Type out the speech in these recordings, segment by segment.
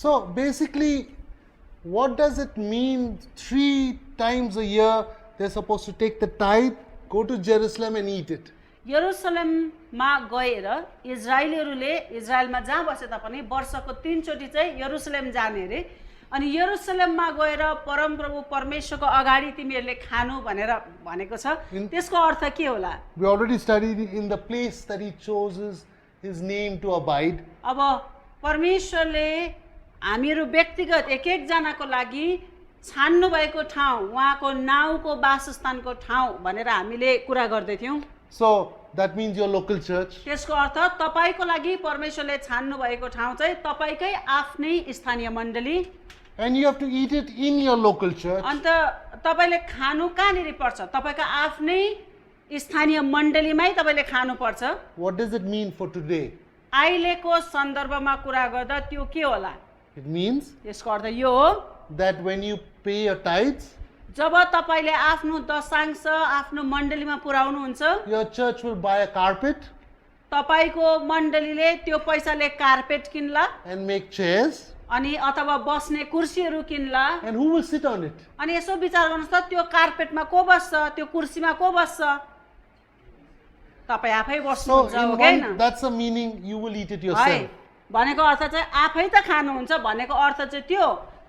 So basically, what does it mean 3 times a year they're supposed to take the tithe, go to Jerusalem and eat it? यरुसलेममा गएर इजरायलीहरूले इजरायलमा जहाँ बसे तापनि वर्षको 3 चोटि चाहिँ यरुसलेम जाने रे अनि यरुसलेममा गएर परमप्रभु परमेश्वरको अगाडि तिमीहरूले खानु भनेर भनेको छ त्यसको अर्थ के होला We already studied in the place that he chooses his name to abide. अब परमेश्वरले हामीहरू व्यक्तिगत एक एक जनाको लागि छान्नु भएको ठाउँ उहाँको नाउँको वासस्थानको ठाउँ भनेर हामीले कुरा गर्दै थियौं So that means your local church. त्यसको अर्थ तपाईको लागि परमेश्वरले छान्नु भएको ठाउँ चाहिँ तपाईकै आफ्नै स्थानीय मण्डली And you have to eat it in your local church. अन्त तपाईले खानु कहाँनिर पर्छ तपाईको आफ्नै स्थानीय मण्डलीमै तपाईले खानु पर्छ What does it mean for today? अहिलेको सन्दर्भमा कुरा गर्दा त्यो के होला It means त्यसको अर्थ यो हो that when you pay your tithes, जब तपाईले आफ्नो दशांश आफ्नो मण्डलीमा पुर्याउनुहुन्छ your church will buy a carpet तपाईको मण्डलीले त्यो पैसाले कार्पेट किन्ला and make chairs. अनि अथवा बस्ने कुर्सीहरू किन्ला And who will sit on it? अनि यसो विचार गर्नुस् त त्यो कार्पेटमा को बस्छ त्यो कुर्सीमा को बस्छ तपाई आफै So बस्नुहुन्छ हो in हैन one, that's the meaning, you will eat it है yourself. भनेको अर्थ चाहिँ आफै त खानुहुन्छ भनेको अर्थ चाहिँ त्यो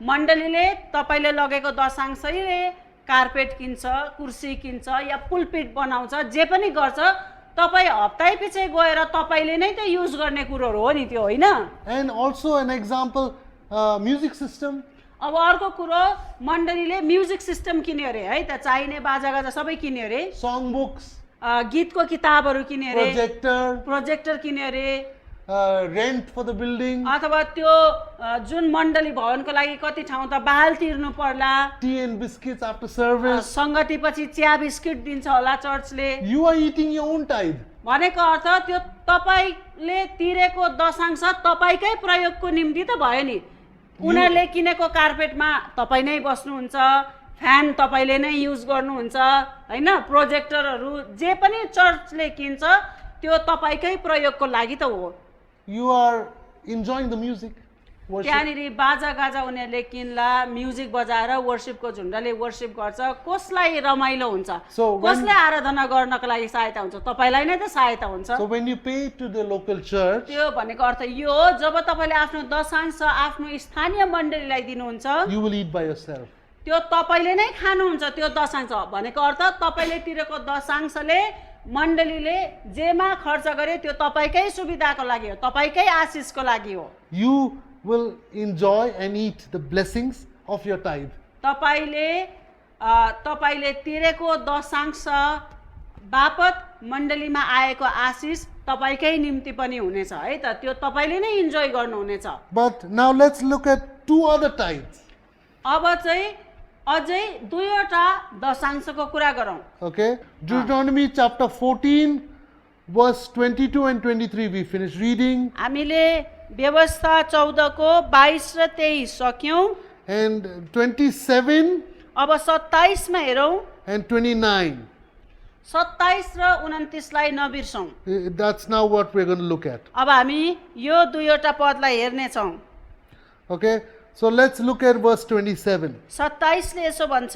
मण्डलीले तपाईले लगेको दशांशले कार्पेट किन्छ कुर्सी किन्छ या पुलपिट बनाउँछ जे पनि गर्छ तपाई हप्तै पछि गएर तपाईले नै त युज गर्ने कुरोहरु हो नि त्यो हैन And also an example, music system. अब अर्को कुरो मण्डलीले म्युजिक सिस्टम किन्यो रे है त चाहिने बाजागाजा सबै किन्यो रे Songbooks, गीतको किताबहरु किन्यो रे projector, प्रोजेक्टर किन्यो रे rent for the building, अथवा त्यो जुन मण्डली भवनको लागि कति ठाउँ त बाल तिर्नु पर्ला tea and biscuits after service. संगति पछि चिया बिस्किट दिन्छ होला चर्चले You are eating your own tithe. भनेको अर्थ त्यो तपाईले तिरेको दशांश तपाईकै प्रयोगको निम्ति त भयो नि उनीहरुले किनेको कार्पेटमा तपाई नै बस्नुहुन्छ फ्यान तपाईले नै युज गर्नुहुन्छ हैन प्रोजेक्टरहरु जे पनि चर्चले किन्छ त्यो तपाईकै प्रयोगको लागि त हो You are enjoying the music. Worship. त्यहाँनिर बाजा गाजा उनीहरुले किन्ला म्युजिक बजाएर वर्शिपको झुण्डले वर्शिप गर्छ कसलाई रमाइलो हुन्छ So when- कसलाई आराधना गर्नको लागि सहायता हुन्छ तपाईलाई नै त सहायता हुन्छ So when you pay to the local church, त्यो भनेको अर्थ यो हो जब तपाईले आफ्नो दशांश आफ्नो स्थानीय मण्डलीलाई दिनुहुन्छ you will eat by yourself. त्यो तपाईले नै खानुहुन्छ त्यो दशांश भनेको अर्थ तपाईले तिरेको दशांशले मण्डलीले जेमा खर्च गरे त्यो तपाईकै सुविधाको लागि हो तपाईकै आशिषको लागि हो You will enjoy and eat the blessings of your tithe. तपाईले तिरेको दशांश बापत मण्डलीमा आएको आशिष तपाईकै निम्ति पनि हुनेछ है त त्यो तपाईले नै इन्जोय गर्नुहुनेछ But now let's look at 2 other tithes. अब चाहिँ अझै दुईवटा दशांशको कुरा गरौँ Okay? Deuteronomy chapter 14, verse 22 and 23. We finished reading. हामीले व्यवस्था 14 को 22 र 23 सक्यौं And 27 अब 27 मा हेरौं and 29. 27 र 29 लाई नबिर्सौं That's now what we're going to look at. अब हामी यो दुईवटा पदलाई हेर्ने छौं Okay? So let's look at verse 27. 27 ले यसो भन्छ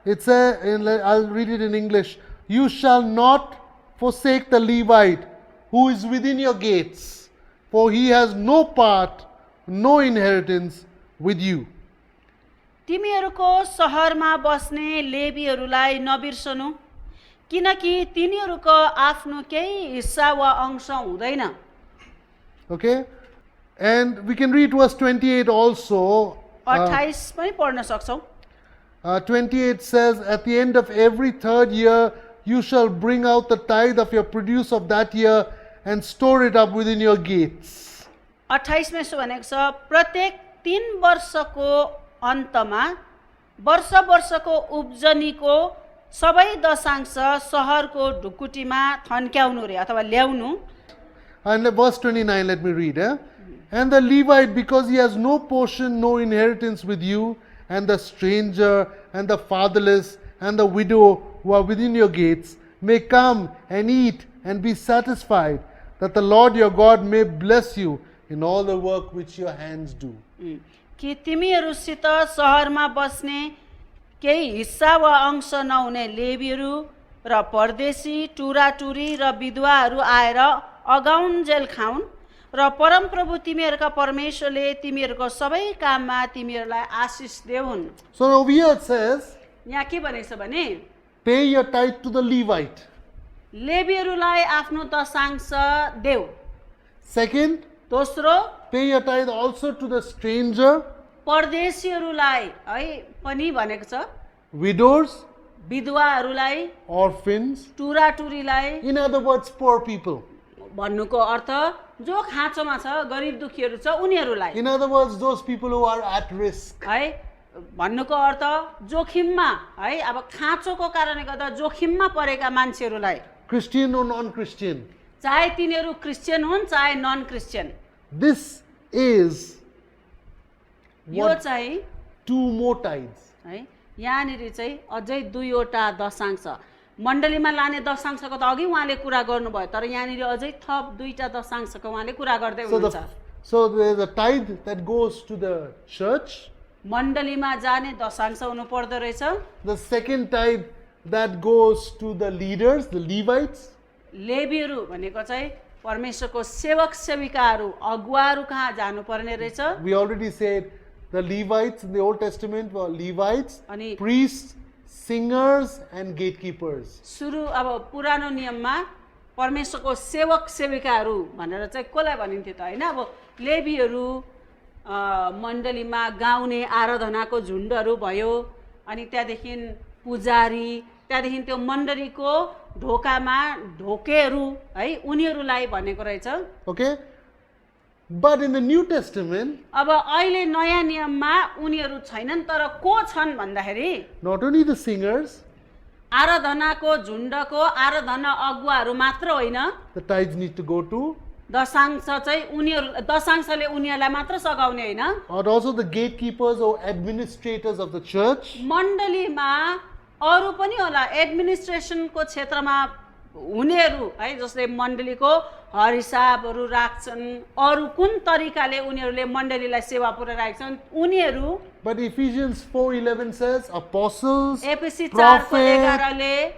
It's I'll read it in English. You shall not forsake the Levite who is within your gates, for he has no part, no inheritance with you. तिमीहरूको शहरमा बस्ने लेवीहरूलाई नबिर्सनु किनकि तिनीहरूको आफ्नो केही हिस्सा वा अंश हुँदैन Okay? And we can read verse 28 also. 28 पनि पढ्न सक्छौ 28 says, At the end of every 3rd year, you shall bring out the tithe of your produce of that year and store it up within your gates. 28 मा यसो भनेको छ प्रत्येक 3 वर्षको अन्तमा वर्ष वर्षको उब्जनीको सबै दशांश शहरको ढुकुटीमा थन्क्याउनु रे अथवा ल्याउनु And verse 29, let me read. And the Levite, because he has no portion, no inheritance with you, and the stranger, and the fatherless, and the widow who are within your gates, may come and eat and be satisfied, that the Lord your God may bless you in all the work which your hands do. कि तिमीहरूसित सहरमा बस्ने केही हिस्सा वा अंश नहुने लेवीहरू र परदेशी टुराटुरी र विधवाहरू आएर अगाउन्जेल खाउन् र परमप्रभु तिमीहरूका परमेश्वरले तिमीहरूको सबै काममा तिमीहरूलाई आशिष देऊन्। So over here it says, यहाँ के भनेको छ भने pay your tithe to the Levite. लेवीहरूलाई आफ्नो दशांश देऊ। Second, दोस्रो, pay your tithe also to the stranger, परदेशीहरूलाई है पनि भनेको छ, widows, विधवाहरूलाई, orphans. टुराटुरीलाई। In other words, poor people. भन्नुको अर्थ जो खाँचोमा छ, गरिब दुखीहरू छ उनीहरूलाई In other words, those people who are at risk. है। भन्नुको अर्थ जोखिममा है, अब खाँचोको कारणले गर्दा जोखिममा परेका मान्छेहरूलाई, Christian or non-Christian. चाहे तिनीहरू क्रिस्चियन हुन् चाहे नन क्रिस्चियन। This is यो what चाहिँ 2 more tithes. है यहाँनिर चाहिँ अझै 2वटा दशांश। मण्डलीमा लाने दशांशको त अघि उहाँले कुरा गर्नुभयो, तर यहाँनिर अझै थप 2टा दशांशको उहाँले कुरा गर्दै हुनुहुन्छ। So there's a tithe that goes to the church. मण्डलीमा जाने दशांश हुनु पर्दो रहेछ। The second tithe that goes to the leaders, the Levites. लेवीहरू भनेको चाहिँ परमेश्वरको सेवक सेविकाहरू अगुवाहरू कहाँ जानुपर्ने रहेछ। We already said the Levites in the Old Testament were Levites, अनि priests, singers and gatekeepers. सुरु अब पुरानो नियममा परमेश्वरको सेवक सेविकाहरू भनेर चाहिँ कसलाई भनिन्थ्यो त हैन। अब लेवीहरू मण्डलीमा गाउने आराधनाको झुण्डहरू भयो, अनि त्यहाँदेखि पुजारी, त्यहाँदेखि त्यो मण्डलीको ढोकामा ढोकेहरू है उनीहरूलाई भनेको रहेछ। Okay? But in the New Testament, अब अहिले नयाँ नियममा उनीहरू छैनन्, तर को छन् भन्दाखेरि not only the singers, आराधनाको झुण्डको आराधना अगुवाहरू मात्र होइन, the tithes need to go to, दशांश चाहिँ उनीहरू दशांशले उनीहरूलाई मात्र सघाउने होइन, or also the gatekeepers or administrators of the church. मण्डलीमा अरू पनि होला एडमिनिस्ट्रेसनको क्षेत्रमा हुनेहरू है, जसले मण्डलीको हरहिसाबहरू राख्छन्, अरू कुन तरिकाले उनीहरूले मण्डलीलाई सेवा पुर्याइरहेका छन् उनीहरू। But Ephesians 4:11 says apostles, FAC 4:11 prophets, ले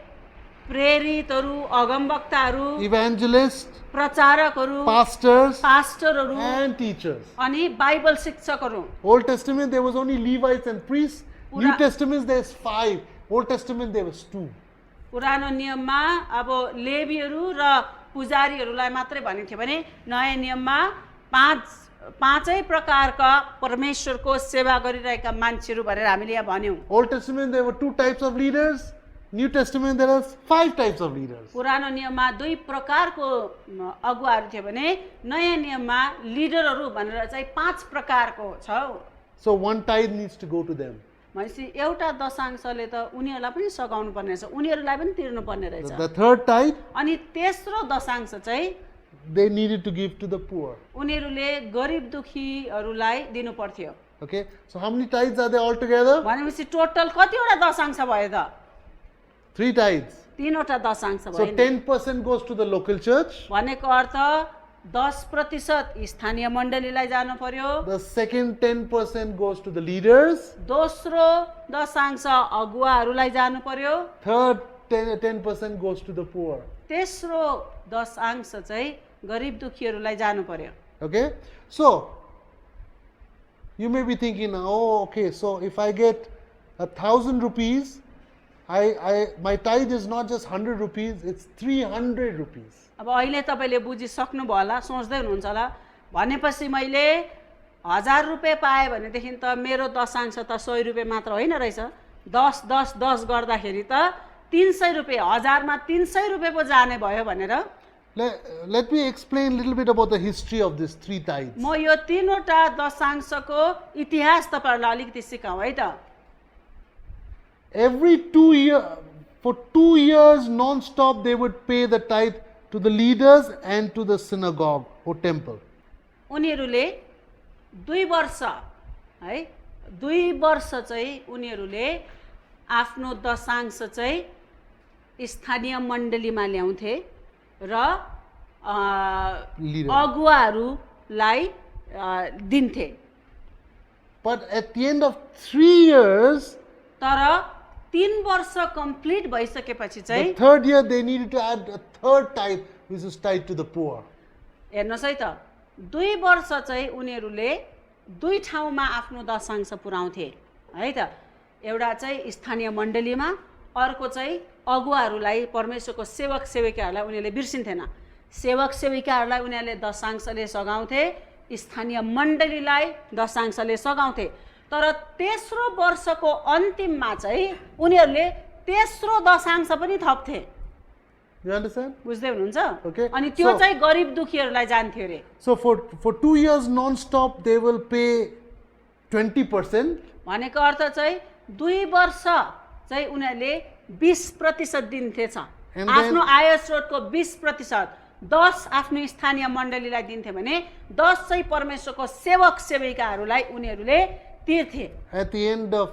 प्रेरितहरू, अगमवक्ताहरू, evangelists, प्रचारकहरू, pastors पास्टरहरू and teachers. अनि बाइबल शिक्षकहरू। Old Testament there was only Levites and priests. New Pura- Testament there's 5. Old Testament there was 2. पुरानो नियममा अब लेवीहरू र पुजारीहरूलाई मात्रै भनिन्थ्यो भने नयाँ नियममा पाँचै प्रकारका परमेश्वरको सेवा गरिरहेका मान्छेहरू भनेर हामीले यहाँ भन्यौँ। Old Testament there were 2 types of leaders. New Testament there are 5 types of leaders. पुरानो नियममा 2 प्रकारको अगुवाहरू थियो भने नयाँ नियममा लिडरहरू भनेर चाहिँ 5 प्रकारको छ। So one tithe needs to go to them. भनेपछि एउटा दशांशले त उनीहरूलाई पनि सघाउनु पर्ने रहेछ, उनीहरूलाई पनि तिर्नु पर्ने रहेछ। The third tithe अनि तेस्रो दशांश चाहिँ they needed to give to the poor. उनीहरूले गरिब दुखीहरूलाई दिनु पर्थ्यो। Okay, so how many tithes are there altogether? भनेपछि टोटल कतिवटा दशांश भयो त? 3 tithes. 3वटा दशांश So भयो। 10% goes to the local church. भनेको अर्थ 10% स्थानीय मण्डलीलाई जानु पर्यो, The second 10% goes to the leaders. दोस्रो दशांश अगुवाहरूलाई जानु पर्यो, Third 10% goes to the poor. तेस्रो दशांश चाहिँ गरिब दुखीहरूलाई जानु पर्यो। Okay, so you may be thinking, oh, okay, so if I get 1,000 rupees, my tithe is not just 100 rupees, it's 300 rupees. अब अहिले तपाईँले बुझिसक्नुभयो होला, सोच्दै हुनुहुन्छ होला, भनेपछि मैले 1000 रुपियाँ पाएँ भनेदेखि त मेरो दशांश त 100 रुपियाँ मात्र होइन रहेछ, 10 10 10 गर्दाखेरि त 300 रुपियाँ, 1000 मा 300 रुपियाँ पो जाने भयो भनेर। Let me explain a little bit about the history of these 3 tithes. म यो 3वटा दशांशको इतिहास तपाईहरुलाई अलिकति सिकाउँ है त। Every 2 years, for 2 years non-stop they would pay the tithe to the leaders and to the synagogue or temple. उनीहरूले 2 वर्ष है, 2 वर्ष चाहिँ उनीहरूले आफ्नो दशांश चाहिँ स्थानीय मण्डलीमा ल्याउँथे र Leader. अगुवाहरूलाई दिन्थे। But at the end of 3 years, तर 3 वर्ष कम्प्लिट भइसकेपछि चाहिँ the third year they needed to add a third tithe, which is tied to the poor. हेर्नुहोस् है त 2 वर्ष चाहिँ उनीहरूले 2 ठाउँमा आफ्नो दशांश पुर्याउँथे है त। एउटा चाहिँ स्थानीय मण्डलीमा, अर्को चाहिँ अगुवाहरूलाई, परमेश्वरको सेवक सेविकाहरूलाई उनीहरूले बिर्सिन्थेन। सेवक सेविकाहरूलाई उनीहरूले दशांशले सघाउँथे, स्थानीय मण्डलीलाई दशांशले सघाउँथे। तर तेस्रो वर्षको अन्तिममा चाहिँ उनीहरूले तेस्रो दशांश पनि थप्थे। You understand? बुझ्दै हुनुहुन्छ? Okay. अनि त्यो So- चाहिँ गरिब दुखीहरूलाई जान्थ्यो अरे। So for 2 years non-stop, they will pay 20%. भनेको अर्थ चाहिँ 2 वर्ष चाहिँ उनीहरूले 20% दिन्थेछ। And then- आफ्नो आय स्रोतको 20%, 10 आफ्नो स्थानीय मण्डलीलाई दिन्थे भने 10 चाहिँ परमेश्वरको सेवक सेविकाहरूलाई उनीहरूले तिर्थे। At the end of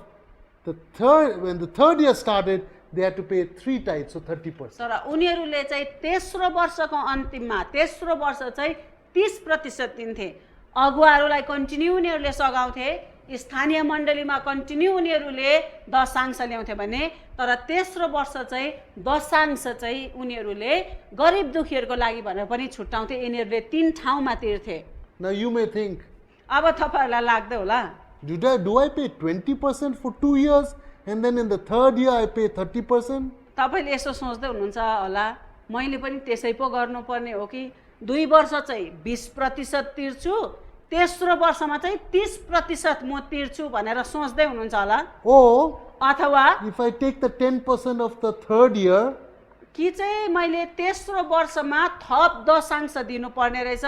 when the third year started, they had to pay 3 tithes, so 30%. तर उनीहरूले चाहिँ तेस्रो वर्षको अन्तिममा तेस्रो वर्ष चाहिँ 30% दिन्थे। अगुवाहरूलाई कन्टिन्यू उनीहरूले सघाउँथे, स्थानीय मण्डलीमा कन्टिन्यू उनीहरूले दशांश ल्याउँथे भने तर तेस्रो वर्ष चाहिँ दशांश चाहिँ उनीहरूले गरिब दुखीहरूको लागि भनेर पनि छुट्याउँथे। यिनीहरूले 3 ठाउँमा तिर्थे। Now you may think, अब तपाईँहरूलाई लाग्दै होला do I pay 20% for 2 years and then in the third year I pay 30%? तपाईँले यसो सोच्दै हुनुहुन्छ होला मैले पनि त्यसै पो गर्नुपर्ने हो कि 2 वर्ष चाहिँ 20% तिर्छु, तेस्रो वर्षमा चाहिँ 30% म तिर्छु भनेर सोच्दै हुनुहुन्छ होला। Or अथवा if I take the 10% of the third year, कि चाहिँ मैले तेस्रो वर्षमा थप दशांश दिनुपर्ने रहेछ,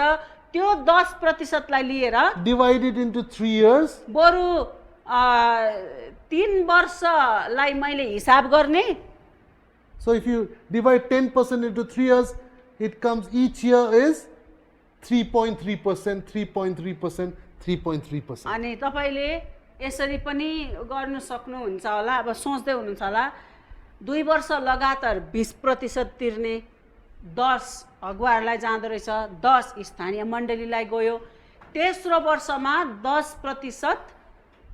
त्यो 10% लाई लिएर divide it into 3 years, बरु 3 वर्षलाई मैले हिसाब गर्ने। so if you divide 10% into 3 years, it comes each year is 3.3%, 3.3%, 3.3%. अनि तपाईँले यसरी पनि गर्नु सक्नुहुन्छ होला। अब सोच्दै हुनुहुन्छ होला 2 वर्ष लगातार 20% तिर्ने, 10 अगुवाहरूलाई जाँदो रहेछ, 10 स्थानीय मण्डलीलाई गयो, तेस्रो वर्षमा 10%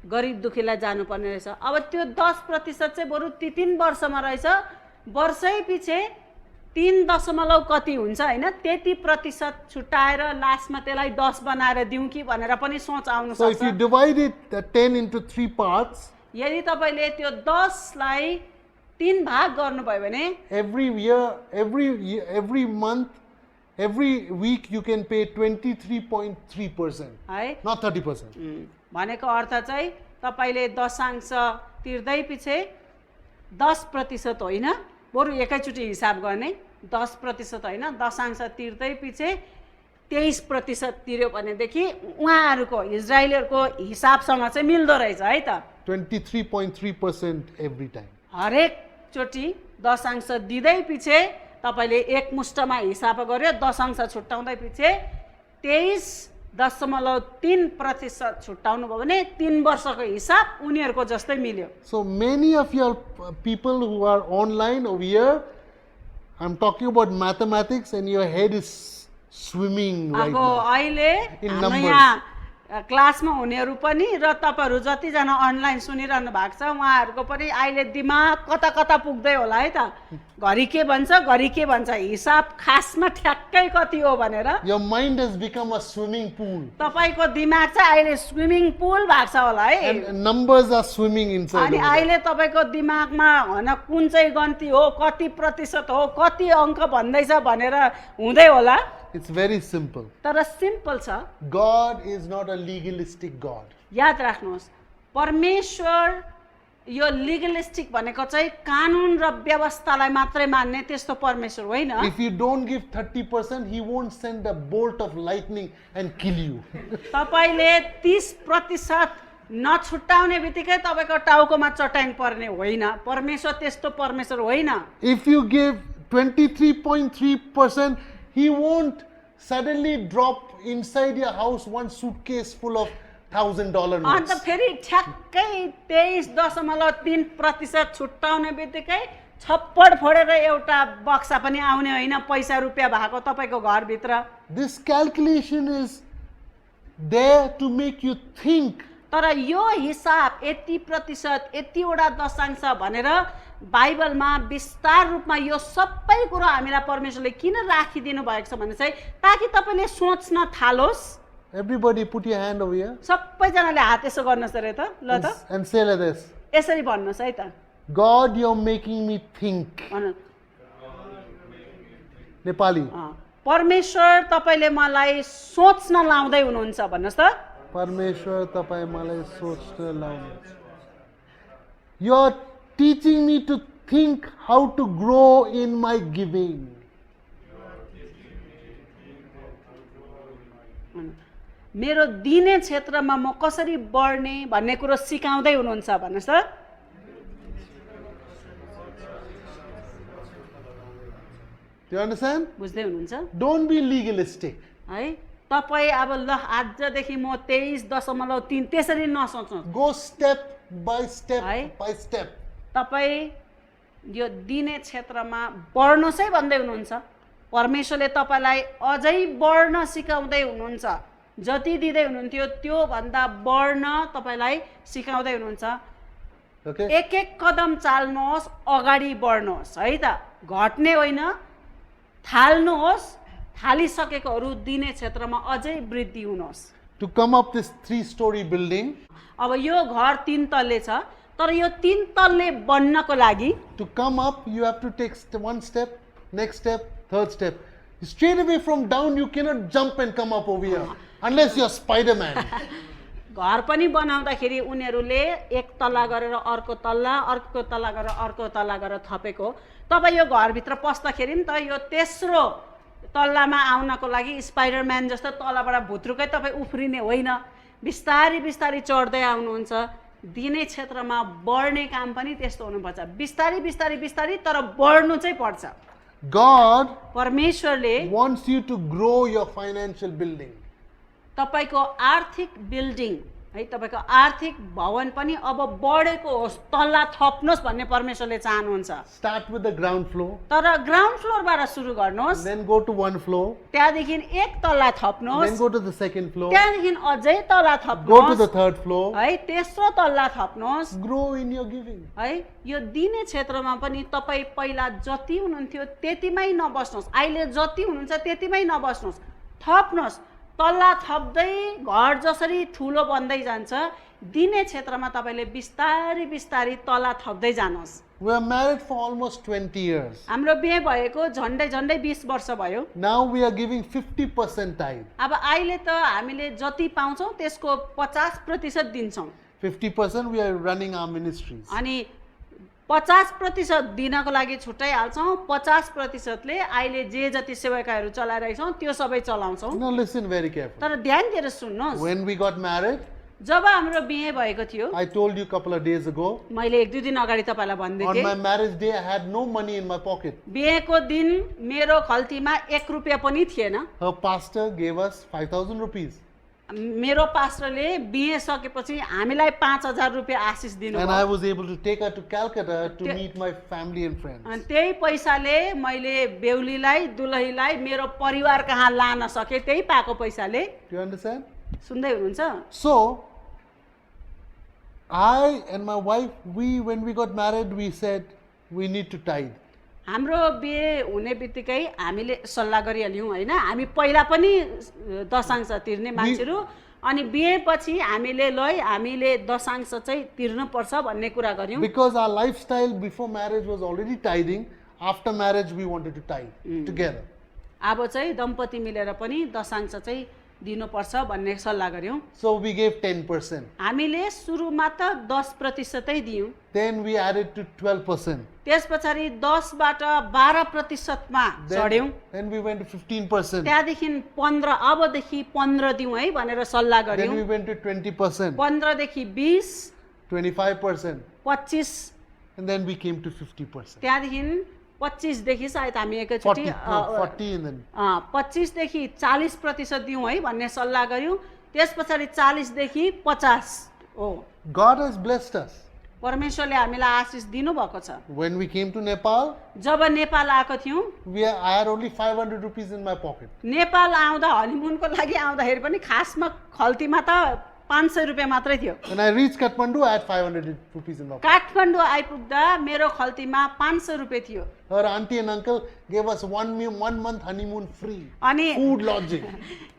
गरिब दुखीलाई जानुपर्ने रहेछ। अब त्यो 10% चाहिँ बरु 3 वर्षमा रहेछ, वर्षै पछि 3 कति हुन्छ हैन, त्यति प्रतिशत छुटाएर लास्टमा त्यसलाई 10 बनाएर दिउँ कि भनेर पनि सोच आउन So if you सक्छ। divide it, the 10 into 3 parts, यदि तपाईँले त्यो 10 लाई 3 भाग गर्नुभयो भने every year, every month, every week you can pay 23.3%, है not 30%. भनेको अर्थ चाहिँ तपाईँले दशांश तिर्दै पछि 10% होइन, बरु एकैचोटि हिसाब गर्ने, 10% होइन, दशांश तिर्दै पछि 23% तिर्यो भनेदेखि उहाँहरूको इजरायलीहरूको हिसाबसँग चाहिँ मिल्दो रहेछ है त। 23.3% every time. हरेक चोटि दशांश दिँदै पछि तपाईँले एकमुष्टमा हिसाब गर्यो, दशांश छुट्याउँदै पछि 23.3% छुट्याउनु भयो भने 3 वर्षको हिसाब उनीहरूको जस्तै मिल्यो। So many of your people who are online over here, I'm talking about mathematics and your head is swimming right अब now. अहिले In हाम्रो numbers. यहाँ क्लासमा हुनेहरू पनि र तपाईँहरू जतिजना अनलाइन सुनिरहनु भएको छ उहाँहरूको पनि अहिले दिमाग कता कता पुग्दै होला है त। घरि के भन्छ घरि के भन्छ, हिसाब खासमा ठ्याक्कै कति हो भनेर। Your mind has become a swimming pool तपाईँको दिमाग चाहिँ अहिले स्विमिङ पुल भएको छ होला है। and numbers are swimming inside. अनि over there. अहिले तपाईँको दिमागमा होइन कुन चाहिँ गन्ती हो, कति प्रतिशत हो, कति अङ्क भन्दैछ भनेर हुँदै होला। It's very simple. तर सिम्पल छ। God is not a legalistic God. याद राख्नुहोस् परमेश्वर यो लिगलिस्टिक भनेको चाहिँ कानुन र व्यवस्थालाई मात्रै मान्ने त्यस्तो परमेश्वर होइन। If you don't give 30%, He won't send a bolt of lightning and kill you. तपाईँले 30% नछुट्याउने बित्तिकै तपाईँको टाउकोमा चट्याङ पर्ने होइन, परमेश्वर त्यस्तो परमेश्वर होइन। If you give 23.3%, He won't suddenly drop inside your house one suitcase full of $1,000 अन्त notes. फेरि ठ्याक्कै 23.3% छुट्याउने बित्तिकै छप्पड फोडेर एउटा बक्सा पनि आउने होइन, पैसा रुपियाँ भएको तपाईँको घरभित्र। This calculation is there to make you think. तर यो हिसाब 80% यतिवटा दशांश भनेर बाइबलमा विस्तार रूपमा यो सबै कुरो हामीलाई परमेश्वरले किन राखिदिनु भएको छ भने चाहिँ ताकि तपाईले सोच्न थालोस्। Everybody put your hand over here सबैजनाले हात यसो गर्नुहोस् अरे त, ल त and say like this. यसरी भन्नुहोस् है त। God, you're making me think. भन्नु Nepali. परमेश्वर तपाईले मलाई सोच्न लाउँदै हुनुहुन्छ भन्नुहोस् त। Parmeshwar tapai malai sochna launनुहुन्छ. You're teaching me to think how to grow in my giving. मेरो दिने क्षेत्रमा म कसरी बढ्ने भन्ने कुरो सिकाउँदै हुनुहुन्छ भन्नुहोस् त। Do you understand? बुझ्दै हुनुहुन्छ Don't be legalistic. है। तपाई अब ल आजदेखि म 23.3 त्यसरी नसोच्नु। Go step by step Aye. by step. तपाई यो दिने क्षेत्रमा बढ्नुहोस् है भन्दै हुनुहुन्छ। परमेश्वरले तपाईलाई अझै बढ्न सिकाउँदै हुनुहुन्छ। जति दिँदै हुनुहुन्थ्यो त्यो भन्दा बढ्न तपाईलाई सिकाउँदै हुनुहुन्छ। Okay? एक एक कदम चाल्नुहोस्, अगाडि बढ्नुहोस् है त। घट्ने होइन, थाल्नुहोस्, थालिसकेकोहरू दिने क्षेत्रमा अझै वृद्धि हुनुहोस्। To come up this 3-story building, अब यो घर 3 तल्ले छ, तर यो 3 तल्ले बन्नको लागि to come up you have to take one step, next step, third step. Straight away from down you cannot jump and come up over here unless you're Spider-Man. घर पनि बनाउँदाखेरि उनीहरूले एक तल्ला गरेर अर्को तल्ला, अर्को तल्ला गरेर अर्को तल्ला गरेर थपेको। तपाईँ यो घरभित्र पस्दाखेरि नि त यो तेस्रो तल्लामा आउनको लागि स्पाइडरम्यान जस्तो तलबाट भुत्रुकै तपाईँ उफ्रिने होइन, बिस्तारी बिस्तारी चढ्दै आउनुहुन्छ। दिने क्षेत्रमा बढ्ने काम पनि त्यस्तो हुनुपर्छ, बिस्तारी बिस्तारी बिस्तारी तर बढ्नु चाहिँ पर्छ। God परमेश्वरले wants you to grow your financial building. तपाईको आर्थिक बिल्डिङ है, तपाईको आर्थिक भवन पनि अब बढेको होस्, तल्ला थप्नुहोस् भन्ने परमेश्वरले चाहनुहुन्छ। Start with the ground floor, तर ग्राउन्ड फ्लोरबाट सुरु गर्नुहोस्, then go to one floor, त्यहाँदेखि एक तल्ला then थप्नुहोस्, go to the second floor, त्यहाँदेखि अझै तल्ला go to the थप्नुहोस् third floor. है, तेस्रो तल्ला थप्नुहोस् Grow in your giving. है। यो दिने क्षेत्रमा पनि तपाईँ पहिला जति हुनुहुन्थ्यो त्यतिमै नबस्नुहोस्, अहिले जति हुनुहुन्छ त्यतिमै नबस्नुहोस्, थप्नुहोस्। तल्ला थप्दै घर जसरी ठुलो बन्दै जान्छ, दिने क्षेत्रमा तपाईले बिस्तारी बिस्तारी तल्ला थप्दै जानुहोस्। We are married for almost 20 years. हाम्रो बिहे भएको झन्डै झन्डै 20 वर्ष भयो। Now we are giving 50% tithe. अब अहिले त हामीले जति पाउँछौँ त्यसको 50% दिन्छौँ। 50% we are running our ministries. अनि 50% दिनको लागि छुट्टै हाल्छौँ, 50%ले अहिले जे जति सेवाकाहरू चलाइरहेछौँ त्यो सबै चलाउँछौँ। Now listen very carefully. तर ध्यान दिएर सुन्नुहोस्, When we got married, जब हाम्रो बिहे भएको थियो, I told you a couple of days ago, मैले 1-2 दिन अगाडि तपाईलाई on भन्दै my थिएँ, marriage day I had no money in my pocket. बिहेको दिन मेरो खल्तीमा 1 रुपियाँ पनि थिएन। Her pastor gave us 5,000 rupees. मेरो पास्टरले बिहे सकेपछि हामीलाई 5,000 रुपियाँ आशिष And I दिनुभयो। was able to take her to Calcutta to meet my family and friends. अनि त्यही पैसाले मैले बेहुलीलाई दुलहीलाई मेरो परिवार कहाँ लान सके, त्यही पाएको पैसाले। Do you understand? सुन्दै हुनुहुन्छ? So, I and my wife, when we got married, we said we need to tithe. हाम्रो बिहे हुने बित्तिकै हामीले सल्लाह गरिहाल्यौँ होइन, हामी पहिला पनि दशांश तिर्ने मान्छेहरू, अनि बिहेपछि हामीले दशांश चाहिँ तिर्नुपर्छ भन्ने कुरा गर्यौँ। Because our lifestyle before marriage was already tithing, after marriage we wanted to tithe together. अब चाहिँ दम्पति मिलेर पनि दशांश चाहिँ दिनुपर्छ भन्ने सल्लाह गर्यौँ। So we gave 10%. हामीले सुरुमा त 10% दियौँ, Then we added to 12%. त्यस पछाडि 10 बाट 12%मा चढ्यौँ, Then we went to 15%. त्यहाँदेखि 15, अबदेखि 15 दिउँ है भनेर सल्लाह Then we गर्यौँ। went to 20%, 15 देखि 20, 25%, 25, and then we came to 50%. त्यहाँदेखि 25 देखि सायद हामी एकैचोटि 40 and then 25 देखि 40% दिउँ है भन्ने सल्लाह गर्यौँ। त्यस पछाडि 40 देखि 50 हो। God has blessed us. परमेश्वरले हामीलाई आशिष दिनुभएको छ। When we came to Nepal, जब नेपाल आएको थियौँ, I had only 500 rupees in my pocket. Nepal आउँदा हनिमुनको लागि आउँदाखेरि पनि खासमा खल्तीमा त 500 रुपियाँ मात्रै थियो। When I reached Kathmandu, I had 500 rupees in my pocket. Kathmandu आइपुग्दा मेरो खल्तीमा 500 रुपियाँ थियो। Her auntie and uncle gave us 1 month honeymoon free. अनि Food, lodging.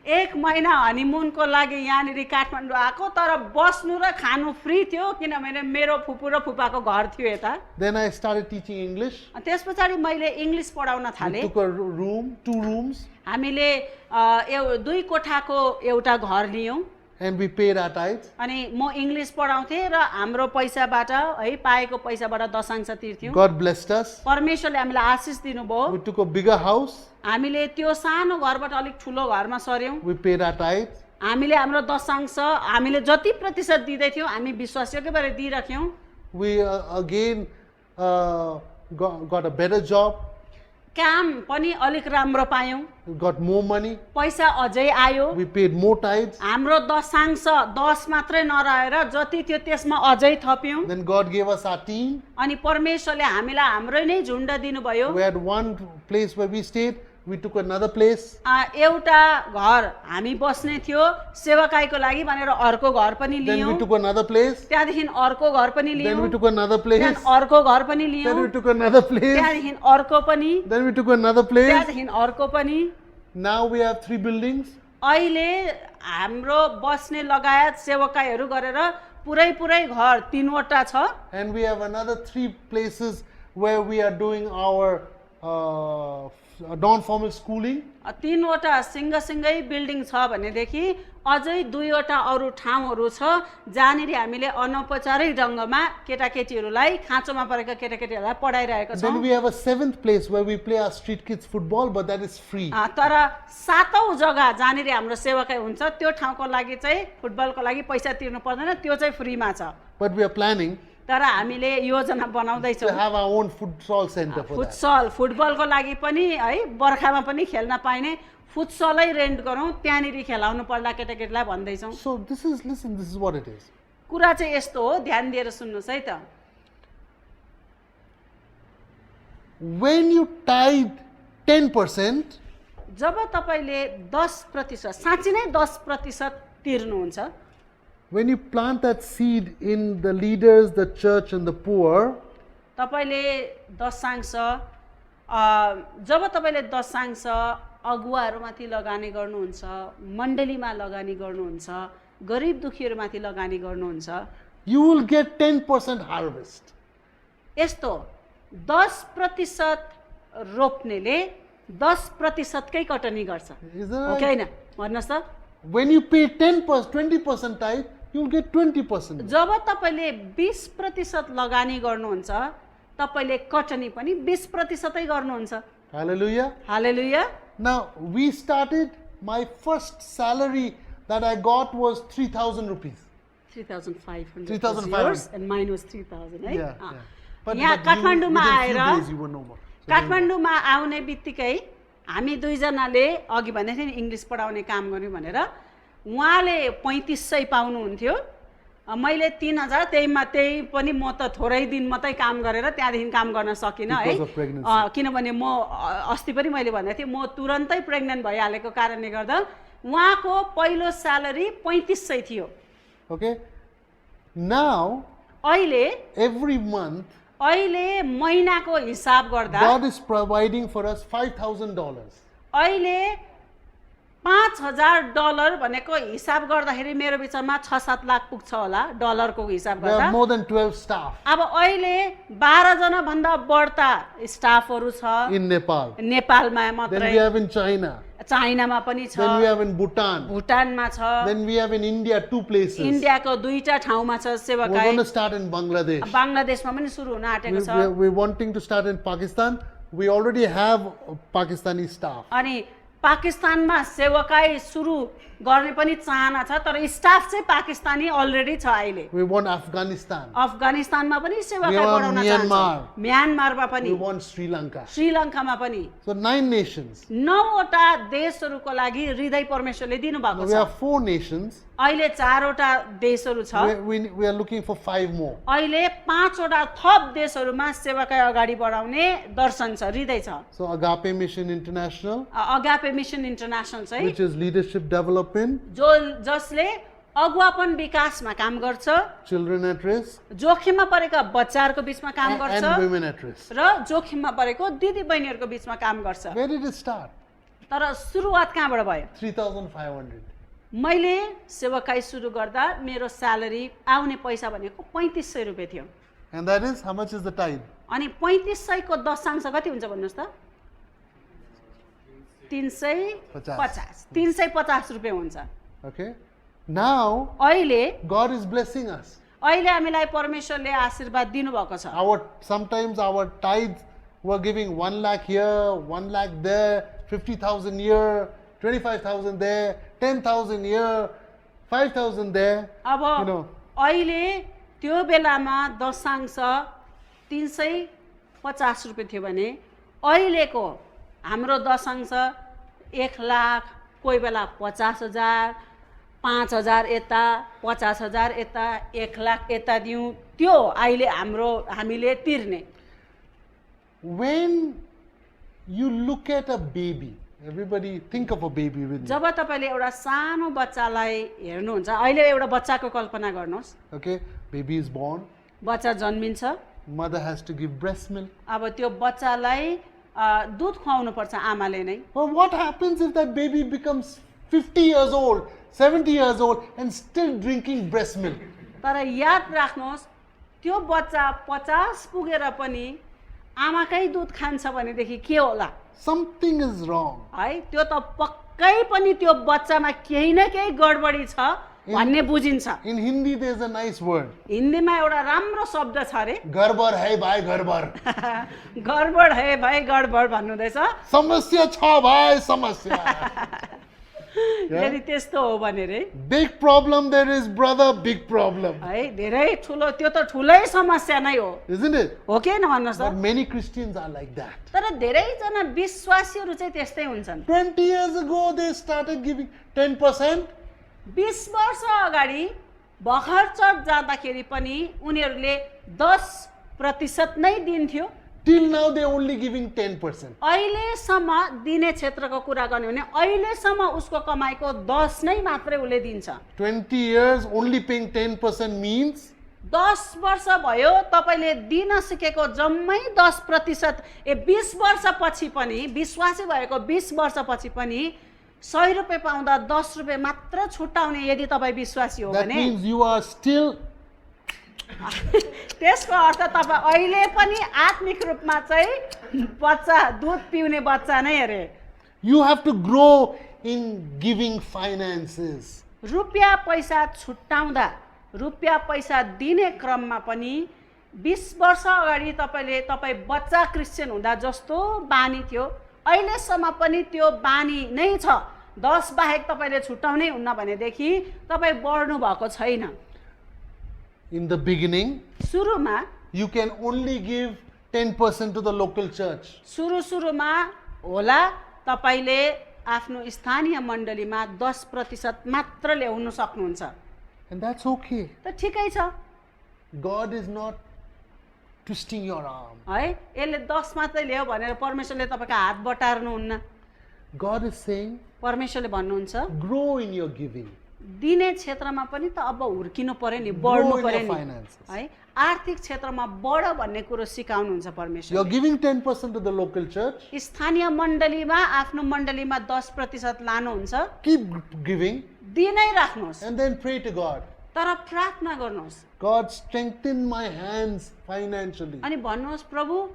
एक महिना हनिमुनको लागि यहाँनिर काठमाडौँ आएको, तर बस्नु र खानु फ्री थियो किनभने मेरो फुपू र फुपाको घर थियो यता। Then I started teaching English. त्यस पछाडि मैले इङ्ग्लिस पढाउन We थालेँ। took a room, 2 rooms, हामीले 2 कोठाको एउटा घर लियौँ and we paid our tithes. अनि म इङ्ग्लिस पढाउँथेँ र हाम्रो पैसाबाट है पाएको पैसाबाट दशांश तिर्थ्यौँ। God blessed us. परमेश्वरले हामीलाई आशिष दिनुभयो। We took a bigger house. हामीले त्यो सानो घरबाट अलिक ठुलो घरमा सर्यौँ। We paid our tithes. हामीले हाम्रो दशांश हामीले जति प्रतिशत दिँदै थियौँ हामी विश्वासयोग्य भएर दिइराख्यौँ। We again got a better job, काम पनि अलिक राम्रो पायौँ, got more money. पैसा अझै आयो। We paid more tithes. हाम्रो दशांश 10 मात्रै नरहेर जति थियो त्यसमा अझै थप्यौँ। Then God gave us our team. अनि परमेश्वरले हामीलाई हाम्रो नै झुन्ड दिनुभयो। We had one place where we stayed. We took another place. एउटा घर हामी बस्ने थियो सेवाकाईको लागि भनेर अर्को घर पनि Then लियौँ। we took another place. त्यहाँदेखि अर्को घर पनि Then लियौँ। we took another place. त्यहाँदेखि अर्को घर पनि लियौँ। Then we took another place. त्यहाँदेखि अर्को पनि। Then we took another place. त्यहाँदेखि अर्को पनि। Now we have 3 buildings. अहिले हाम्रो बस्ने लगायत सेवाकाईहरू गरेर पुरै घर 3वटा छ। And we have another 3 places where we are doing our non-formal schooling. 3वटा सँगसँगै बिल्डिङ छ भनेदेखि अझै 2वटा अरू ठाउँहरू छ जहाँनिर हामीले अनौपचारिक ढङ्गमा केटाकेटीहरूलाई खाँचोमा परेका केटाकेटीहरूलाई पढाइरहेका छौँ। Then we have a 7th place where we play our street kids football, but that is free. तर 7औं जग्गा जहाँनिर हाम्रो सेवाकाई हुन्छ त्यो ठाउँको लागि चाहिँ फुटबलको लागि पैसा तिर्नु पर्दैन, त्यो चाहिँ फ्रीमा छ। But we are planning तर हामीले योजना बनाउँदैछौँ to have our own futsal center for that. Futsal फुटबलको लागि पनि है बर्खामा पनि खेल्न पाइने फुटसलै रेन्ट गरौँ, त्यहाँनिर खेलाउनु पर्ला केटाकेटीलाई भन्दैछौँ। So this is what it is. कुरा चाहिँ यस्तो हो, ध्यान दिएर सुन्नुहोस् है त। When you tithe 10%, जब तपाईँले 10% साँच्चै नै 10% तिर्नुहुन्छ, when you plant that seed in the leaders, the church and the poor, तपाईँले दशांश जब तपाईँले दशांश अगुवाहरूमाथि लगानी गर्नुहुन्छ, मण्डलीमा लगानी गर्नुहुन्छ, गरिब दुखीहरूमाथि लगानी गर्नुहुन्छ, you will get 10% harvest. यस्तो 10% रोप्नेले 10% कै कटनी गर्छ, Is that हो right? कि होइन भन्नुहोस् त। When you pay 10%, 20% tithe, you will get 20%. जब तपाईँले 20% लगानी गर्नुहुन्छ तपाईँले कटनी पनि 20% गर्नुहुन्छ। Hallelujah. Hallelujah. Now, we started, my first salary that I got was 3,000 rupees. 3,500 3,500. and mine was 3,000 है। Yeah. But यहाँ काठमाडौँमा within few आएर days you were no more. So काठमाडौँमा आउने बित्तिकै हामी 2 जनाले अघि भन्दै थिएँ नि इङ्ग्लिस पढाउने काम गर्नु भनेर, उहाँले 3500 पाउनुहुन्थ्यो, मैले 3000, त्यही पनि म त थोरै दिन मात्रै काम गरेर त्यहाँदेखि काम गर्न सकिनँ है। Because of pregnancy. किनभने म अस्ति पनि मैले भन्दै थिएँ म तुरन्तै प्रेग्नेन्ट भइहालेको कारणले गर्दा उहाँको पहिलो स्यालेरी 3500 थियो। Okay. Now, अहिले महिनाको हिसाब गर्दा God is providing for us $5,000. अहिले $5,000 भनेको हिसाब गर्दाखेरि मेरो विचारमा 6-7 लाख पुग्छ होला डलरको हिसाब We गर्दा। have more than 12 staff अब अहिले 12 जना भन्दा बढ्ता स्टाफहरू छ in Nepal. नेपालमा Then मात्रै, we have in China. चाइनामा पनि छ, Then we have in Bhutan. भुटानमा छ, Then we have in India 2 places. इन्डियाको 2टा ठाउँमा छ We're सेवाकाई। going to start in Bangladesh. बङ्गलादेशमा पनि सुरु हुन आँटेको छ। We're wanting to start in Pakistan. We already have Pakistani staff. अनि पाकिस्तानमा सेवाकाई सुरु गर्ने पनि चाहना छ, तर स्टाफ चाहिँ पाकिस्तानी अलरेडी छ अहिले। We want Afghanistan. अफगानिस्तानमा पनि सेवाकाई We want बढाउन Myanmar. चाहन्छ, म्यानमारमा पनि, We want Sri Lanka. श्रीलङ्कामा पनि। So 9 nations. 9वटा देशहरूको लागि हृदय परमेश्वरले दिनुभएको We छ। have 4 nations. अहिले 4वटा देशहरू छ। We are looking for 5 more. अहिले 5वटा थप देशहरूमा सेवाकाई अगाडि बढाउने दर्शन छ, हृदय छ। So Agape Mission International, agape mission international चाहिँ which is leadership development, जसले अगुवापन विकासमा काम गर्छ, children at risk, जोखिममा परेका बच्चाहरूको बिचमा काम गर्छ and women at risk. र जोखिममा परेको दिदी बहिनीहरूको बिचमा काम गर्छ। Where did it start? तर सुरुवात कहाँबाट भयो? 3,500. मैले सेवाकाई सुरु गर्दा मेरो स्यालेरी आउने पैसा भनेको 3500 रुपियाँ थियो। And that is, how much is the tithe? अनि 3500 को दशांश कति हुन्छ भन्नुहोस् त? 350 350 रुपियाँ हुन्छ। Okay. Now, अहिले God is blessing us. हामीलाई परमेश्वरले आशीर्वाद दिनुभएको छ। Sometimes our tithes were giving 1 lakh here, 1 lakh there, 50,000 here, 25,000 there, 10,000 here, 5,000 there. अब You know. अहिले त्यो बेलामा दशांश 350 रुपियाँ थियो भने अहिलेको हाम्रो दशांश 1 लाख, कोही बेला 50,000, 5,000 यता, 50,000 यता, 1 लाख यता दिउँ, त्यो अहिले हामीले तिर्ने। When you look at a baby, everybody think of a baby with me. जब तपाईले एउटा सानो बच्चालाई हेर्नुहुन्छ, अहिले एउटा बच्चाको कल्पना गर्नुहोस्। Okay, baby is born, बच्चा जन्मिन्छ, mother has to give breast milk. अब त्यो बच्चालाई दुध खुवाउनु पर्छ आमाले नै। But what happens if that baby becomes 50 years old, 70 years old and still drinking breast milk? तर याद राख्नुहोस्, त्यो बच्चा 50 पुगेर पनि आमाकै दुध खान्छ भनेदेखि के होला? Something is wrong. है, त्यो त पक्कै पनि त्यो बच्चामा केही न केही गडबडी छ भन्ने बुझिन्छ। In Hindi there is a nice word. हिन्दीमा एउटा राम्रो शब्द छ रे, गडबड है भाइ गडबड. गडबड है भाइ गडबड भन्नुहुँदैछ। समस्या छ भाइ समस्या. यदि त्यस्तो हो भने रे, Big problem there is, brother, big problem. है धेरै ठुलो, त्यो त ठुलै समस्या नै हो, Isn't it? हो कि नभन्नुहोस् But त? many Christians are like that. तर धेरैजना विश्वासीहरू चाहिँ त्यस्तै हुन्छन्। 20 years ago they started giving 10%. 20 वर्ष अगाडि भर्खर चर्च जाँदाखेरि पनि उनीहरूले 10% नै दिन्थ्यो। Till now they are only giving 10%. अहिलेसम्म दिने क्षेत्रको कुरा गर्ने भने अहिलेसम्म उसको कमाइको 10 नै मात्रै उसले दिन्छ। 20 years only paying 10% means 10 वर्ष भयो तपाईले दिन सिकेको जम्मै 10%, 20 वर्षपछि पनि, विश्वासी भएको 20 वर्षपछि पनि 100 रुपियाँ पाउँदा 10 रुपियाँ मात्र छुट्याउने यदि तपाईँ विश्वासी हो that भने means you are still त्यसको अर्थ तपाईँ अहिले पनि आत्मिक रूपमा चाहिँ बच्चा, दुध पिउने बच्चा नै अरे। you have to grow in giving finances. रुपियाँ पैसा छुट्याउँदा, रुपियाँ पैसा दिने क्रममा पनि 20 वर्ष अगाडि तपाईँ बच्चा क्रिस्चियन हुँदा जस्तो बानी थियो अहिलेसम्म पनि त्यो बानी नै छ। 10 बाहेक तपाईले छुट्याउनै हुन्न भनेदेखि तपाईँ बढ्नु भएको छैन। In the beginning, सुरुमा you can only give 10% to the local church. सुरुमा होला तपाईले आफ्नो स्थानीय मण्डलीमा 10% मात्र ल्याउन सक्नुहुन्छ। And that's okay. त ठिकै छ, God is not twisting your arm. है। यसले 10 मात्रै ल्यायो भनेर परमेश्वरले तपाईको हात बटार्नुहुन्न। God is saying, परमेश्वरले भन्नुहुन्छ grow in your giving. दिने क्षेत्रमा पनि त अब हुर्किनु पर्यो नि, Grow बढ्नु in पर्यो your नि, finances. है। आर्थिक क्षेत्रमा बढ भन्ने कुरो सिकाउनुहुन्छ You're परमेश्वरले। giving 10% to the local church. स्थानीय मण्डलीमा, आफ्नो मण्डलीमा 10% लानुहुन्छ, Keep giving दिनै राख्नुहोस्, and then pray to God. तर प्रार्थना गर्नुहोस् God, strengthen my hands financially. अनि भन्नुहोस्, प्रभु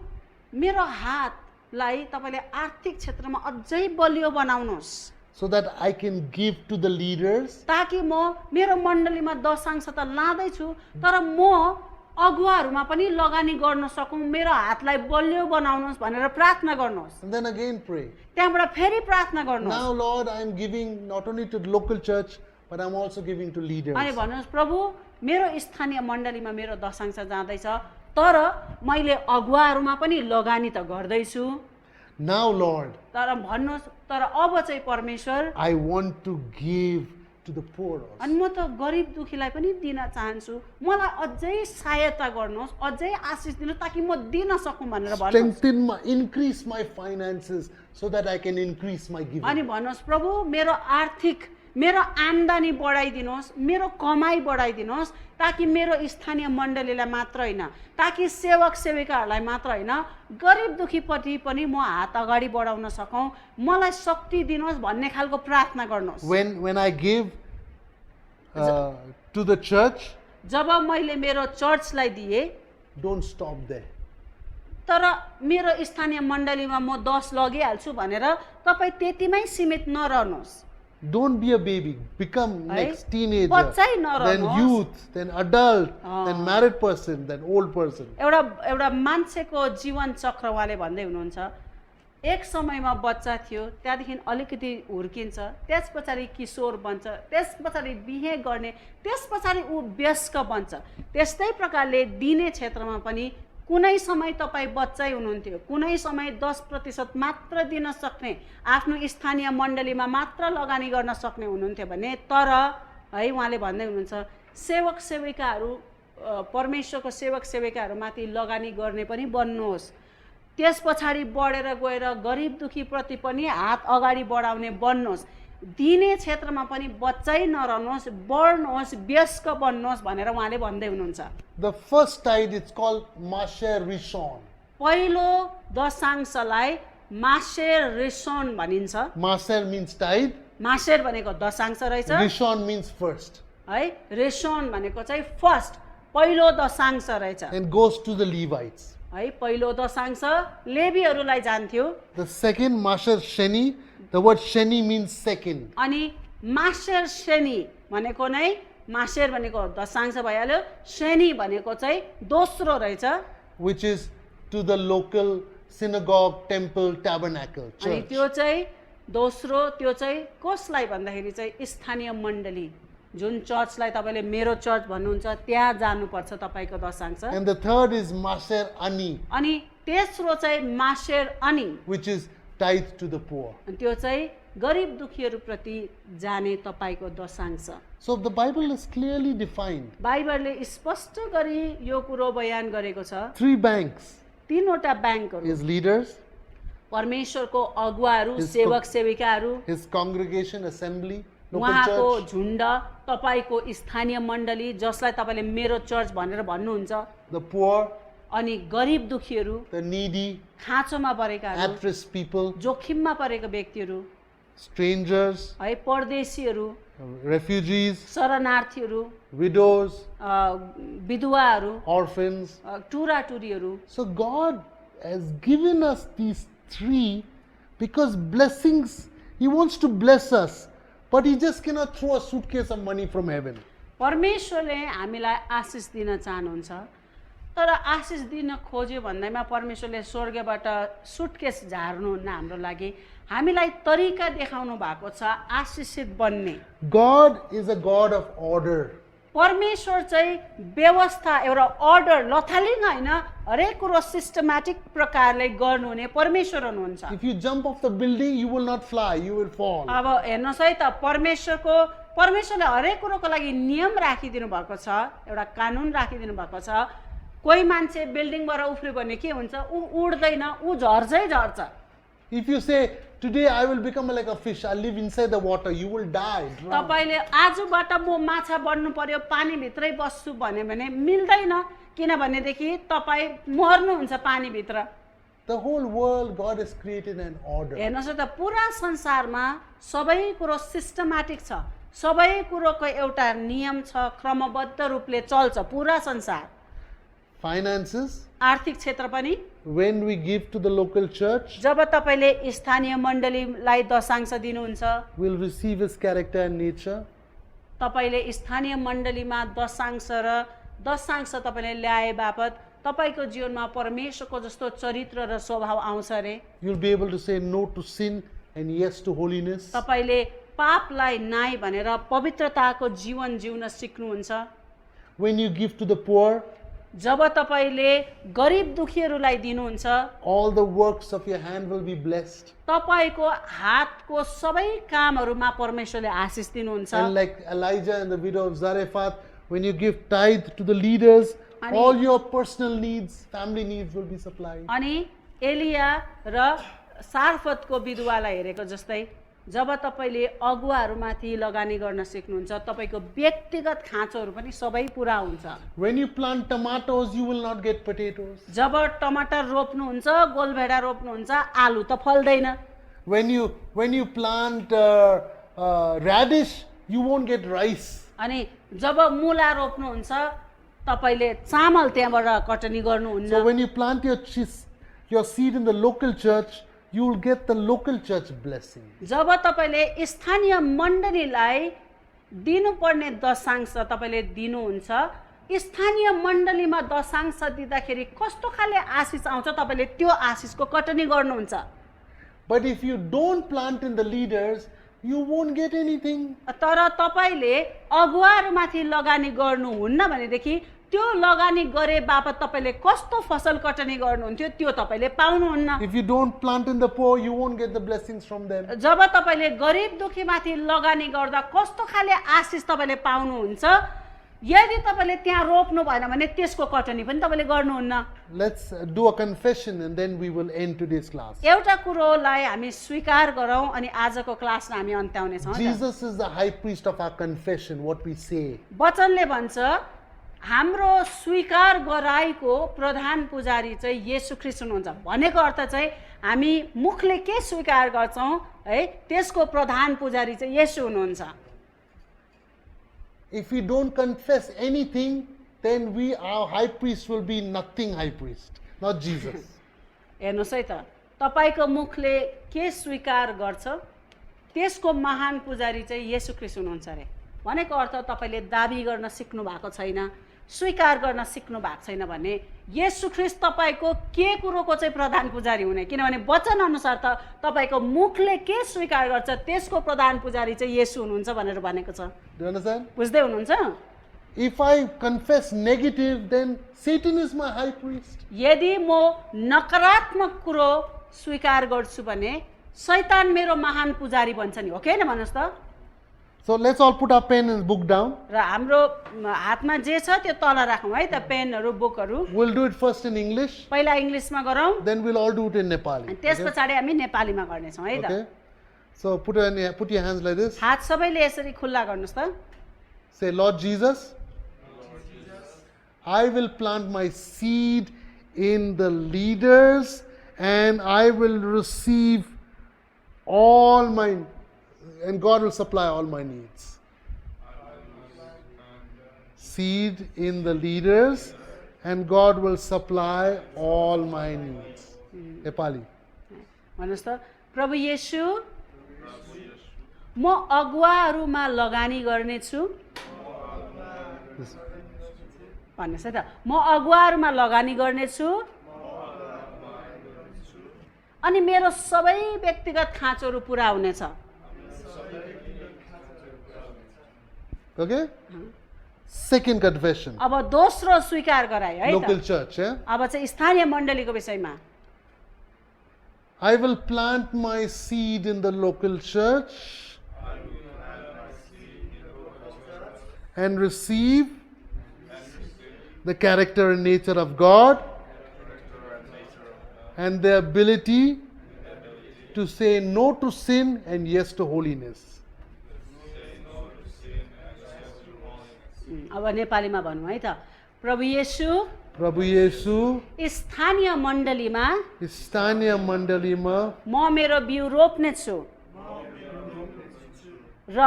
मेरो हातलाई तपाईले आर्थिक क्षेत्रमा अझै बलियो बनाउनुहोस्, So that I can give to the leaders. ताकि म मेरो मण्डलीमा 10% त लाँदैछु तर म अगुवाहरूमा पनि लगानी गर्न सकौँ, मेरो हातलाई बलियो बनाउनुहोस् भनेर प्रार्थना गर्नुहोस्। And then again pray. त्यहाँबाट फेरि प्रार्थना गर्नुहोस्। Now, Lord, I am giving not only to the local church, but I'm also giving to leaders. अनि भन्नुहोस्, प्रभु मेरो स्थानीय मण्डलीमा मेरो दशांश जाँदैछ तर मैले अगुवाहरूमा पनि लगानी त गर्दैछु। Now, Lord, तर भन्नुहोस्, तर अब चाहिँ परमेश्वर I want to give to the poor also. अनि म त गरिब दुखीलाई पनि दिन चाहन्छु, मलाई अझै सहायता गर्नुहोस्, अझै आशिष दिनुहोस् ताकि म दिन सकौँ भनेर भन्नुहोस्। Increase my finances so that I can increase my giving. अनि भन्नुहोस् प्रभु मेरो आम्दानी बढाइदिनुहोस्, मेरो कमाई बढाइदिनुहोस् ताकि मेरो स्थानीय मण्डलीलाई मात्र होइन, ताकि सेवक सेविकाहरूलाई मात्र होइन, गरिब दुखीपट्टि पनि म हात अगाडि बढाउन सकौँ, मलाई शक्ति दिनुहोस् भन्ने खालको प्रार्थना गर्नुहोस्। When I give to the church, जब मैले मेरो चर्चलाई दिएँ, don't stop there. तर मेरो स्थानीय मण्डलीमा म 10 लगिहाल्छु भनेर तपाईँ त्यतिमै सीमित नरहनुहोस्। Don't be a baby. Become next teenager, बच्चै then नरहनुहोस्। youth, then adult, then married person, then old person. एउटा मान्छेको जीवन चक्र उहाँले भन्दै हुनुहुन्छ, एक समयमा बच्चा थियो, त्यहाँदेखि अलिकति हुर्किन्छ, त्यस पछाडि किशोर बन्छ, त्यस पछाडि बिहे गर्ने, त्यस पछाडि ऊ वयस्क बन्छ। त्यस्तै प्रकारले दिने क्षेत्रमा पनि कुनै समय तपाईँ बच्चै हुनुहुन्थ्यो, कुनै समय 10% मात्र दिन सक्ने, आफ्नो स्थानीय मण्डलीमा मात्र लगानी गर्न सक्ने हुनुहुन्थ्यो भने, तर है उहाँले भन्दै हुनुहुन्छ सेवक सेविकाहरू, परमेश्वरको सेवक सेविकाहरूमाथि लगानी गर्ने पनि बन्नुहोस्। त्यस पछाडि बढेर गएर गरिब दुखीप्रति पनि हात अगाडि बढाउने बन्नुहोस्। दिने क्षेत्रमा पनि बच्चै नरहनुहोस्, बढ्नुहोस्, वयस्क बन्नुहोस् भनेर उहाँले भन्दै हुनुहुन्छ। The first tithe is called Masher Rishon. पहिलो दशांशलाई मासेर रिसोन भनिन्छ। Maser means tithe, मासेर भनेको दशांश रहेछ Rishon means first, है, रिसोन भनेको चाहिँ फर्स्ट, पहिलो दशांश रहेछ and goes to the Levites. है। पहिलो दशांश लेवीहरूलाई जान्थ्यो। The second, Masher Sheni, the word Sheni means second. अनि मासेर श्रेणी भनेको नै, मासेर भनेको दशांश भइहाल्यो, श्रेणी भनेको चाहिँ दोस्रो रहेछ, Which is to the local synagogue, temple, tabernacle, अनि church. त्यो चाहिँ दोस्रो, त्यो चाहिँ कसलाई भन्दाखेरि चाहिँ स्थानीय मण्डली, जुन चर्चलाई तपाईँले मेरो चर्च भन्नुहुन्छ त्यहाँ जानुपर्छ तपाईँको दशांश। And the third is Masher Ani, अनि तेस्रो चाहिँ मासेर अनि, which is tithe to the poor. अनि त्यो चाहिँ गरिब दुखीहरूप्रति जाने तपाईँको दशांश। So the Bible is clearly defined. बाइबलले स्पष्ट गरी यो कुरो बयान गरेको छ। 3 banks, तीनवटा ब्याङ्कहरू, his leaders, परमेश्वरको अगुवाहरू, His सेवक सेविकाहरू, his congregation, assembly, local उहाँको church, झुण्ड, तपाईँको स्थानीय मण्डली जसलाई तपाईँले मेरो चर्च भनेर भन्नुहुन्छ, the poor, अनि गरिब दुखीहरू, the needy, खाँचोमा परेकाहरू, at-risk people, जोखिममा परेका व्यक्तिहरू strangers, है, परदेशीहरू, refugees, शरणार्थीहरू, widows, विधवाहरू, orphans. टुराटुरीहरू। So God has given us these 3 because blessings, He wants to bless us, but He just cannot throw a suitcase of money from heaven. परमेश्वरले हामीलाई आशिष दिन चाहनुहुन्छ, तर आशिष दिन खोज्यो भन्दैमा परमेश्वरले स्वर्गबाट सुटकेस झार्नुहुन्न हाम्रो लागि, हामीलाई तरिका देखाउनु भएको छ आशिषित बन्ने। God is a God of order. परमेश्वर चाहिँ व्यवस्था, एउटा अर्डर, लथालिङ होइन, हरेक कुरो सिस्टमेटिक प्रकारले गर्नुहुने परमेश्वर हुनुहुन्छ। If you jump off the building, you will not fly, you will fall. अब हेर्नुहोस् है त, परमेश्वरले हरेक कुरोको लागि नियम राखिदिनु भएको छ, एउटा कानुन राखिदिनु भएको छ। कोही मान्छे बिल्डिङबाट उफ्रियो भने के हुन्छ, ऊ उड्दैन, ऊ झर्छै झर्छ। If you say, today I will become like a fish, I'll live inside the water, you will die. drown. तपाईँले आजबाट म माछा बन्नु पर्यो, पानीभित्रै बस्छु भन्यो भने मिल्दैन, किनभनेदेखि तपाईँ मर्नुहुन्छ पानीभित्र। The whole world, God has created an order. हेर्नुहोस् त, पुरा संसारमा सबै कुरो सिस्टमेटिक छ, सबै कुरोको एउटा नियम छ, क्रमबद्ध रूपले चल्छ पुरा संसार। Finances, आर्थिक क्षेत्र पनि, when we give to the local church, जब तपाईँले स्थानीय मण्डलीलाई दशांश दिनुहुन्छ, we'll receive His character and nature. तपाईँले स्थानीय मण्डलीमा दशांश र दशांश तपाईँले ल्याए बापत तपाईँको जीवनमा परमेश्वरको जस्तो चरित्र र स्वभाव आउँछ अरे। You'll be able to say no to sin and yes to holiness. तपाईँले पापलाई नाइ भनेर पवित्रताको जीवन जिउन सिक्नुहुन्छ। When you give to the poor, जब तपाईले गरिब दुखीहरूलाई दिनुहुन्छ all the works of your hand will be blessed. तपाईको हातको सबै कामहरूमा परमेश्वरले आशिष दिनुहुन्छ And like Elijah and the widow of Zarephath, when you give tithe to the leaders, Ani- all your personal needs, family needs will be supplied. अनि एलिया र सारफतको विधवालाई हेरेको जस्तै जब तपाईले अगुवाहरूमाथि लगानी गर्न सिक्नुहुन्छ तपाईको व्यक्तिगत खाँचोहरू पनि सबै पुरा हुन्छ When you plant tomatoes, you will not get potatoes. जब टमाटर रोप्नुहुन्छ गोलभेडा रोप्नुहुन्छ आलु त फल्दैन When you plant radish, you won't get rice. अनि जब मुला रोप्नुहुन्छ तपाईले चामल त्यहाँबाट कटनी गर्नुहुन्न So when you plant your seed in the local church, you will get the local church blessing. जब तपाईले स्थानीय मण्डलीलाई दिनुपर्ने दशांश तपाईले दिनुहुन्छ स्थानीय मण्डलीमा दशांश दिँदाखेरि कस्तो खाले आशिष आउँछ तपाईले त्यो आशिषको कटनी गर्नुहुन्छ But if you don't plant in the leaders, you won't get anything. तर तपाईले अगुवाहरूमाथि लगानी गर्नुहुन्न भनेदेखि त्यो लगानी गरे बापत तपाईले कस्तो फसल कटनी गर्नुहुन्थ्यो त्यो तपाईले पाउनुहुन्न If you don't plant in the poor, you won't get the blessings from them. जब तपाईले गरिब दुखीमाथि लगानी गर्दा कस्तो खाले आशिष तपाईले पाउनुहुन्छ यदि तपाईले त्यहाँ रोप्नु भएन भने त्यसको कटनी पनि तपाईले गर्नुहुन्न Let's do a confession and then we will end today's class. एउटा कुरोलाई हामी स्वीकार गरौँ अनि आजको क्लासलाई हामी अन्त्याउने छौँ Jesus is the high priest of our confession, what we say. वचनले भन्छ हाम्रो स्वीकार गराएको प्रधान पुजारी चाहिँ येशू ख्रीष्ट हुनुहुन्छ भनेको अर्थ चाहिँ हामी मुखले के स्वीकार गर्छौँ है त्यसको प्रधान पुजारी चाहिँ येशू हुनुहुन्छ If we don't confess anything, then our high priest will be nothing high priest, not Jesus. हेर्नुहोस् है त तपाईको मुखले के स्वीकार गर्छ त्यसको महान पुजारी चाहिँ येशू ख्रीष्ट हुनुहुन्छ अरे भनेको अर्थ तपाईले दाबी गर्न सिक्नु भएको छैन स्वीकार गर्न सिक्नु भएको छैन भने येशू ख्रीष्ट तपाईको के कुरोको चाहिँ प्रधान पुजारी हुने किनभने वचन अनुसार त तपाईको मुखले के स्वीकार गर्छ त्यसको प्रधान पुजारी चाहिँ येशू हुनुहुन्छ भनेर भनेको छ Do you understand? बुझ्दै हुनुहुन्छ If I confess negative, then Satan is my high priest. यदि म नकारात्मक कुरो स्वीकार गर्छु भने शैतान मेरो महान पुजारी भन्छ नि हो कि हैन भन्नुस् त So let's all put our pen and book down. र हाम्रो हातमा जे छ त्यो तल राखौँ है त पेनहरु बुकहरु We'll do it first in English, पहिला इङ्ग्लिशमा गरौँ then we'll all do it in Nepali. अनि त्यसपछि हामी नेपालीमा गर्ने छौँ है त Okay? So put your hands like this. हात सबैले यसरी खुल्ला गर्नुस् त Say, Lord Jesus, I will plant my seed in the leaders and I will receive all my, and God will supply all my needs. Seed in the leaders and God will supply all my needs. Nepali. भन्नुस् त प्रभु येशू म अगुवाहरूमा लगानी गर्ने छु भन्नुस् है त म अगुवाहरूमा लगानी गर्ने छु अनि मेरो सबै व्यक्तिगत खाँचोहरू पुरा हुनेछ Okay? Second confession. अब दोस्रो स्वीकार गराए है Local त church. Yeah? अब चाहिँ स्थानीय मण्डलीको विषयमा I will plant my seed in the local church and receive the character and nature of God and the ability to say no to sin and yes to holiness. अब नेपालीमा भनौँ है त प्रभु येशू Prabhu Yesu, स्थानीय मण्डलीमा Istanya Mandalima, म मेरो बिउ रोप्ने छु र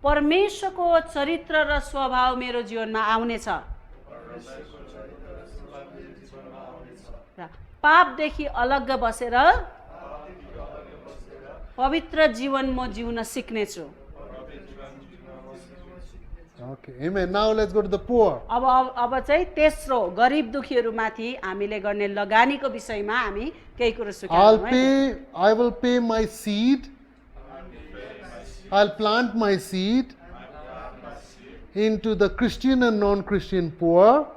परमेश्वरको चरित्र र स्वभाव मेरो जीवनमा आउनेछ र पापदेखि अलग्ग बसेर पवित्र जीवन म जिउन सिक्नेछु Okay, amen. Now let's go to the poor. अब चाहिँ तेस्रो गरिब दुखीहरूमाथि हामीले गर्ने लगानीको विषयमा हामी केही कुरो सिकाउँछौँ है I will pay my seed. I'll plant my seed into the Christian and non-Christian poor.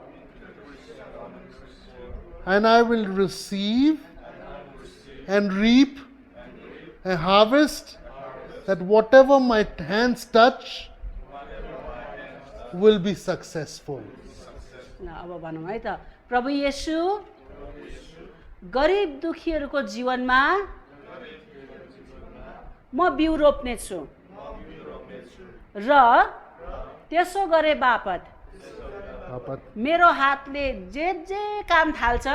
and I will receive and reap a harvest that whatever my hands touch will be successful. ल अब भनौँ है त, प्रभु येशू गरिब दुखीहरूको जीवनमा म बिउ रोप्नेछु र त्यसो गरे बापत मेरो हातले जे जे काम थाल्छ,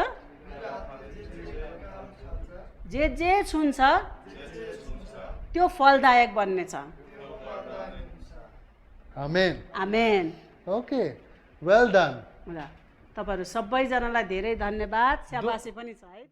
जे छुन्छ त्यो फलदायक बन्नेछ। Amen. आमेन। Okay, well done. ल तपाईँहरू सबैजनालाई धेरै धन्यवाद, स्याबासी पनि छ है।